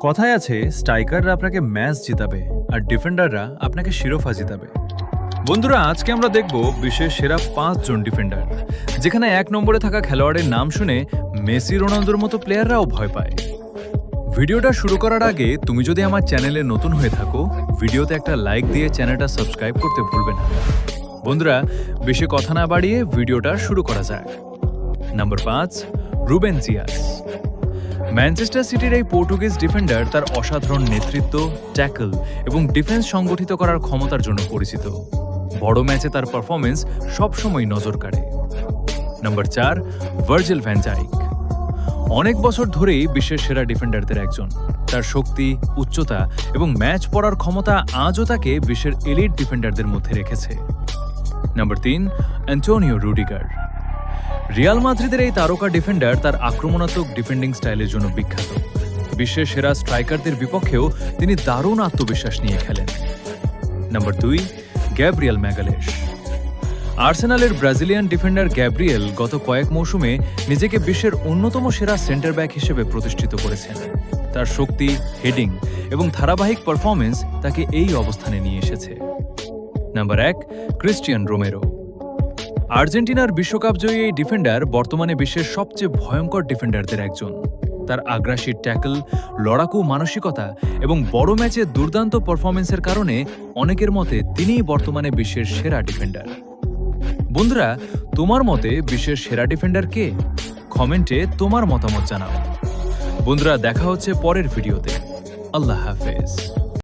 কথায় আছে স্ট্রাইকাররা আপনাকে ম্যাচ জিতাবে আর ডিফেন্ডাররা আপনাকে শিরোপা জিতাবে। বন্ধুরা, আজকে আমরা দেখব বিশ্বের সেরা 5 জন ডিফেন্ডার, যেখানে 1 নম্বরে থাকা খেলোয়াড়ের নাম শুনে মেসি রোনালদোর মতো প্লেয়াররাও ভয় পায়। ভিডিওটা শুরু করার আগে তুমি যদি আমার চ্যানেলে নতুন হয়ে থাকো, ভিডিওতে একটা লাইক দিয়ে চ্যানেলটা সাবস্ক্রাইব করতে ভুলবে না। বন্ধুরা, বেশি কথা না বাড়িয়ে ভিডিওটা শুরু করা যাক। Number 5, Ruben Dias. ম্যানচেস্টার সিটির এই পর্তুগিজ ডিফেন্ডার তার অসাধারণ নেতৃত্ব, ট্যাকল এবং ডিফেন্স সংগঠিত করার ক্ষমতার জন্য পরিচিত। বড় ম্যাচে তার পারফরমেন্স সবসময় নজর কাড়ে। Number 4, Virgil Van Dijk. অনেক বছর ধরেই বিশ্বের সেরা ডিফেন্ডারদের একজন। তার শক্তি, উচ্চতা এবং ম্যাচ পড়ার ক্ষমতা আজও তাকে বিশ্বের এলিট ডিফেন্ডারদের মধ্যে রেখেছে। Number 3, Antonio Rudiger. রিয়াল মাদ্রিদের এই তারকা ডিফেন্ডার তার আক্রমণাত্মক ডিফেন্ডিং স্টাইলের জন্য বিখ্যাত। বিশ্বের সেরা স্ট্রাইকারদের বিপক্ষেও তিনি দারুণ আত্মবিশ্বাস নিয়ে খেলেন। Number 2, Gabriel Magalhaes. আর্সেনালের ব্রাজিলিয়ান ডিফেন্ডার গ্যাব্রিয়েল গত কয়েক মৌসুমে নিজেকে বিশ্বের অন্যতম সেরা সেন্টার ব্যাক হিসেবে প্রতিষ্ঠিত করেছেন। তার শক্তি, হেডিং এবং ধারাবাহিক পারফরমেন্স তাকে এই অবস্থানে নিয়ে এসেছে। Number 1, Cristian Romero. আর্জেন্টিনার বিশ্বকাপ জয়ী এই ডিফেন্ডার বর্তমানে বিশ্বের সবচেয়ে ভয়ঙ্কর ডিফেন্ডারদের একজন। তার আগ্রাসী ট্যাকল, লড়াকু মানসিকতা এবং বড় ম্যাচে দুর্দান্ত পারফরমেন্সের কারণে অনেকের মতে তিনিই বর্তমানে বিশ্বের সেরা ডিফেন্ডার। বন্ধুরা, তোমার মতে বিশ্বের সেরা ডিফেন্ডার কে? কমেন্টে তোমার মতামত জানাও। বন্ধুরা, দেখা হচ্ছে পরের ভিডিওতে। আল্লাহ হাফেজ।